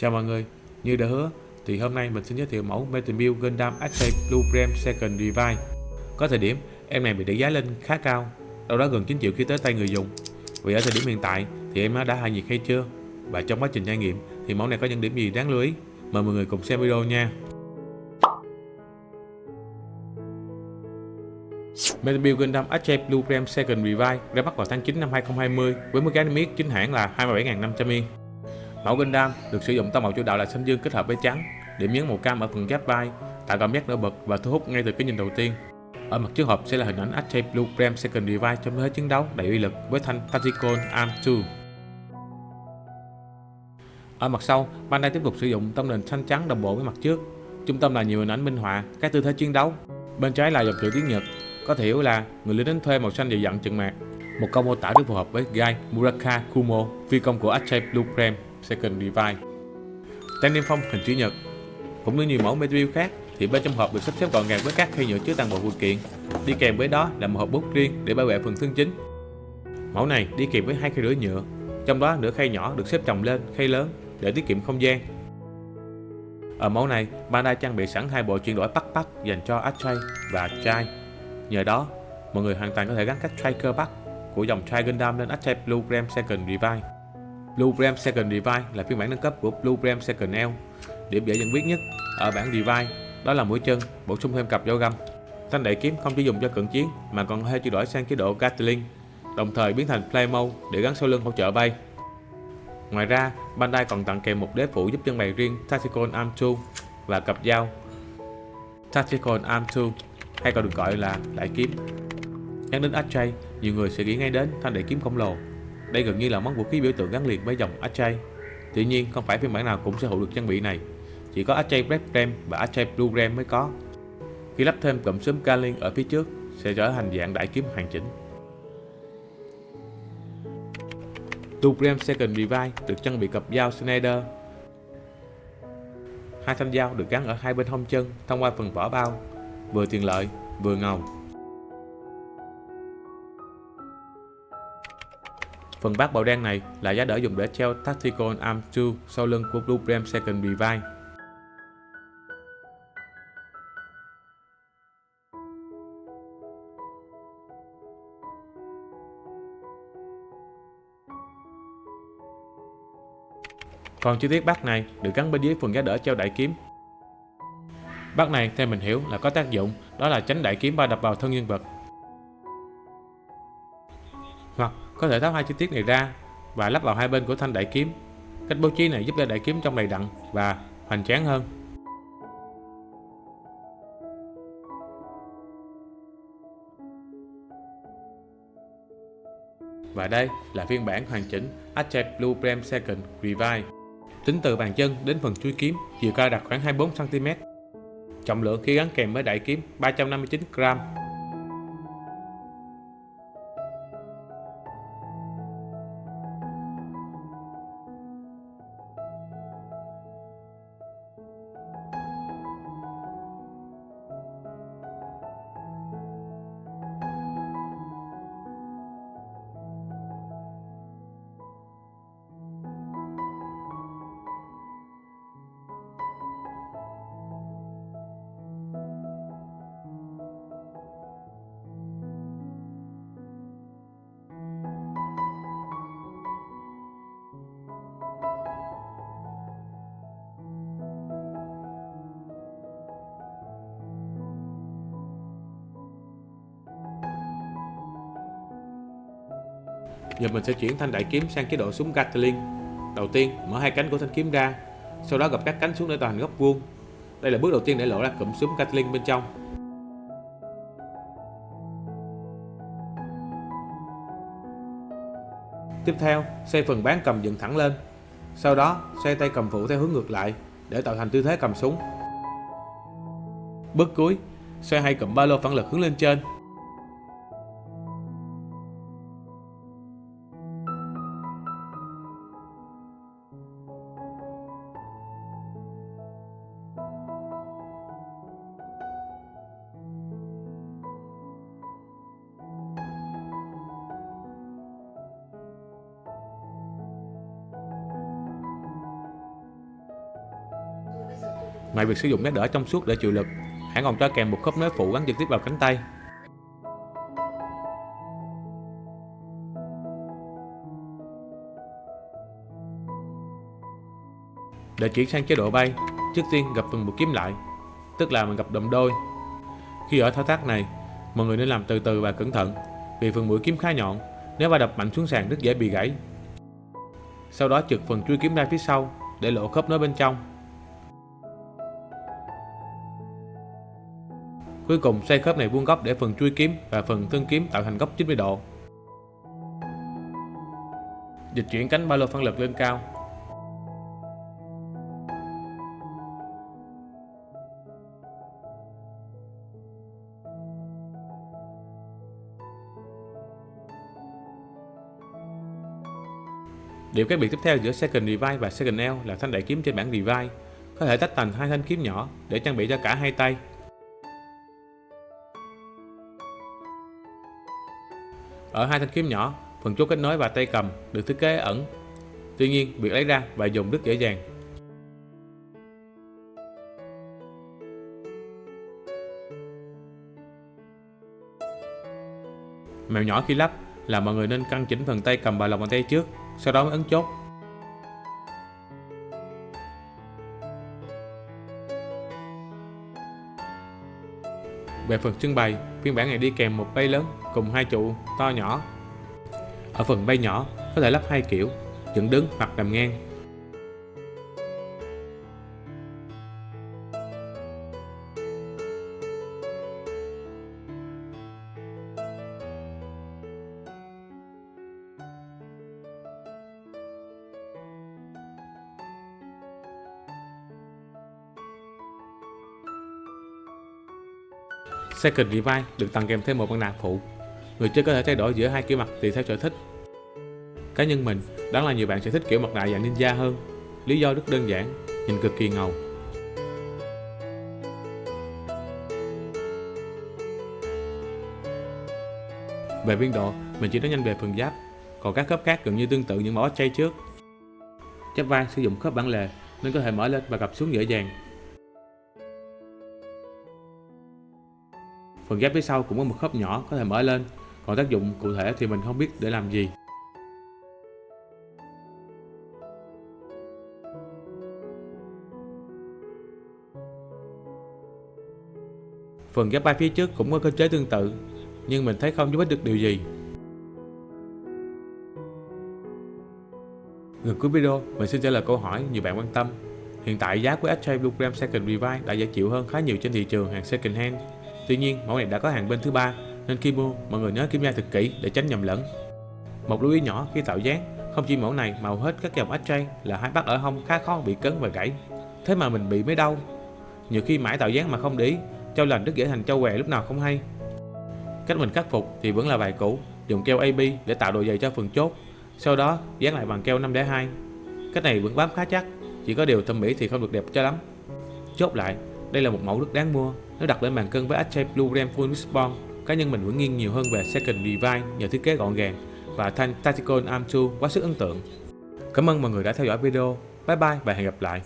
Chào mọi người, như đã hứa thì hôm nay mình xin giới thiệu mẫu Metal Build Gundam Attack Blue Prime Second Revive. Có thời điểm em này bị đẩy giá lên khá cao, đâu đó gần 9 triệu khi tới tay người dùng. Vì ở thời điểm hiện tại thì em nó đã hạ nhiệt hay chưa? Và trong quá trình trải nghiệm thì mẫu này có những điểm gì đáng lưu ý? Mời mọi người cùng xem video nha. Metal Build Gundam Attack Blue Prime Second Revive ra mắt vào tháng 9 năm 2020 với mức giá niêm yết chính hãng là 27.500 yên. Mẫu Gundam được sử dụng tông màu chủ đạo là xanh dương kết hợp với trắng, điểm nhấn màu cam ở phần giáp vai tạo cảm giác nổi bật và thu hút ngay từ cái nhìn đầu tiên. Ở mặt trước hộp sẽ là hình ảnh Attack Blue Prime Second Revive trong thế chiến đấu đầy uy lực với thanh Tactical Arm 2. Ở mặt sau, Bandai tiếp tục sử dụng tông nền xanh trắng đồng bộ với mặt trước. Trung tâm là nhiều hình ảnh minh họa các tư thế chiến đấu. Bên trái là dòng chữ tiếng Nhật, có thể hiểu là người lính đánh thuê màu xanh dày dặn trận mạc. Một câu mô tả rất phù hợp với Gai Muraka Kumo, phi công của Attack Blue Prime Second Revive. Tem niêm phong hình chữ nhật. Cũng như nhiều mẫu Metal Build khác thì bên trong hộp được sắp xếp gọn gàng với các khay nhựa chứa toàn bộ phụ kiện. Đi kèm với đó là một hộp bút riêng để bảo vệ phần thân chính. Mẫu này đi kèm với hai khay rửa nhựa, trong đó nửa khay nhỏ được xếp chồng lên khay lớn để tiết kiệm không gian. Ở mẫu này, Bandai trang bị sẵn hai bộ chuyển đổi backpack dành cho Attack và Chai. Nhờ đó, mọi người hoàn toàn có thể gắn các Striker Pack của dòng Chai Gundam lên Attack Blue Prime Second Revive. Blue Prime Second Revive là phiên bản nâng cấp của Blue Prime Second L. Điểm dễ nhận biết nhất ở bản Revive đó là mũi chân bổ sung thêm cặp dao găm. Thanh đại kiếm không chỉ dùng cho cận chiến mà còn có thể chuyển đổi sang chế độ Gatling, đồng thời biến thành Flame Mode để gắn sau lưng hỗ trợ bay. Ngoài ra, Bandai còn tặng kèm một đế phụ giúp trưng bày riêng Tactical Arm 2 và cặp dao Tactical Arm 2 hay còn được gọi là đại kiếm. Nhắc đến Attack, nhiều người sẽ nghĩ ngay đến thanh đại kiếm khổng lồ. Đây gần như là món vũ khí biểu tượng gắn liền với dòng Attack. Tuy nhiên, không phải phiên bản nào cũng sở hữu được trang bị này. Chỉ có Attack Red Prime và Attack Blue Prime mới có. Khi lắp thêm cụm súng Gatling ở phía trước sẽ trở thành dạng đại kiếm hoàn chỉnh. Blue Prime Second Revive được trang bị cặp dao Schneider. Hai thanh dao được gắn ở hai bên hông chân thông qua phần vỏ bao, vừa tiện lợi vừa ngầu. Phần bát màu đen này là giá đỡ dùng để treo Tactical Arm 2 sau lưng của Blue Prime Second Revive. Còn chi tiết bát này được gắn bên dưới phần giá đỡ treo đại kiếm. Bát này theo mình hiểu là có tác dụng đó là tránh đại kiếm va đập vào thân nhân vật. Hoặc có thể tháo hai chi tiết này ra và lắp vào hai bên của thanh đại kiếm. Cách bố trí này giúp cho đại kiếm trông đầy đặn và hoành tráng hơn. Và đây là phiên bản hoàn chỉnh Attack Blue Prime Second Revive. Tính từ bàn chân đến phần chuôi kiếm, chiều cao đạt khoảng 24 cm. Trọng lượng khi gắn kèm với đại kiếm 359 gram. Giờ mình sẽ chuyển thanh đại kiếm sang chế độ súng Gatling. Đầu tiên, mở hai cánh của thanh kiếm ra, sau đó gập các cánh xuống để tạo thành góc vuông. Đây là bước đầu tiên để lộ ra cụm súng Gatling bên trong. Tiếp theo, xoay phần bán cầm dựng thẳng lên. Sau đó, xoay tay cầm phụ theo hướng ngược lại để tạo thành tư thế cầm súng. Bước cuối, xoay hai cụm ba lô phản lực hướng lên trên. Ngoài việc sử dụng mép đỡ trong suốt để chịu lực, hãng còn cho kèm một khớp nối phụ gắn trực tiếp vào cánh tay. Để chuyển sang chế độ bay, trước tiên gập phần mũi kiếm lại, tức là mình gập đầm đôi. Khi ở thao tác này, mọi người nên làm từ từ và cẩn thận, vì phần mũi kiếm khá nhọn, nếu va đập mạnh xuống sàn rất dễ bị gãy. Sau đó trượt phần chuôi kiếm ra phía sau để lộ khớp nối bên trong. Cuối cùng xoay khớp này vuông góc để phần chuôi kiếm và phần thân kiếm tạo thành góc 90 độ. Dịch chuyển cánh ba lô phản lực lên cao. Điểm khác biệt tiếp theo giữa Second Revive và Second L là thanh đẩy kiếm trên bảng Revive có thể tách thành hai thanh kiếm nhỏ để trang bị cho cả hai tay. Ở hai thanh kiếm nhỏ, phần chốt kết nối và tay cầm được thiết kế ẩn. Tuy nhiên, việc lấy ra và dùng rất dễ dàng. Mẹo nhỏ khi lắp là mọi người nên căn chỉnh phần tay cầm vào lòng bàn tay trước, sau đó mới ấn chốt. Về phần trưng bày, phiên bản này đi kèm một bay lớn cùng hai trụ to nhỏ. Ở phần bay nhỏ có thể lắp hai kiểu, dựng đứng hoặc nằm ngang. Second Revive được tặng kèm thêm một mặt nạ phụ. Người chơi có thể thay đổi giữa hai kiểu mặt tùy theo sở thích. Cá nhân mình đoán là nhiều bạn sẽ thích kiểu mặt nạ dạng ninja hơn. Lý do rất đơn giản, nhìn cực kỳ ngầu. Về biên độ, mình chỉ nói nhanh về phần giáp, còn các khớp khác gần như tương tự những mẫu chay trước. Giáp vai sử dụng khớp bản lề nên có thể mở lên và gập xuống dễ dàng. Phần giáp phía sau cũng có một khớp nhỏ có thể mở lên, còn tác dụng cụ thể thì mình không biết để làm gì. Phần giáp vai phía trước cũng có cơ chế tương tự, nhưng mình thấy không giúp ích được điều gì. Gần cuối video, mình xin trả lời câu hỏi nhiều bạn quan tâm. Hiện tại giá của SJ Bluegram Second Revive đã dễ chịu hơn khá nhiều trên thị trường hàng second hand. Tuy nhiên, mẫu này đã có hàng bên thứ ba, nên khi mua, mọi người nhớ kiểm tra thật kỹ để tránh nhầm lẫn. Một lưu ý nhỏ khi tạo dáng, không chỉ mẫu này mà hầu hết các dòng SJ là hai bắt ở hông khá khó bị cấn và gãy. Thế mà mình bị mới đau. Nhiều khi mãi tạo dáng mà không để ý, trâu lành rất dễ thành trâu què lúc nào không hay. Cách mình khắc phục thì vẫn là bài cũ, dùng keo AB để tạo độ dày cho phần chốt, sau đó dán lại bằng keo 502. Cách này vẫn bám khá chắc, chỉ có điều thẩm mỹ thì không được đẹp cho lắm. Chốt lại, đây là một mẫu rất đáng mua. Nếu đặt lên bàn cân với SJ Bluegram Full Respawn, cá nhân mình vẫn nghiêng nhiều hơn về Second Revive nhờ thiết kế gọn gàng và thanh Tactical Arm Tool quá sức ấn tượng. Cảm ơn mọi người đã theo dõi video. Bye bye và hẹn gặp lại.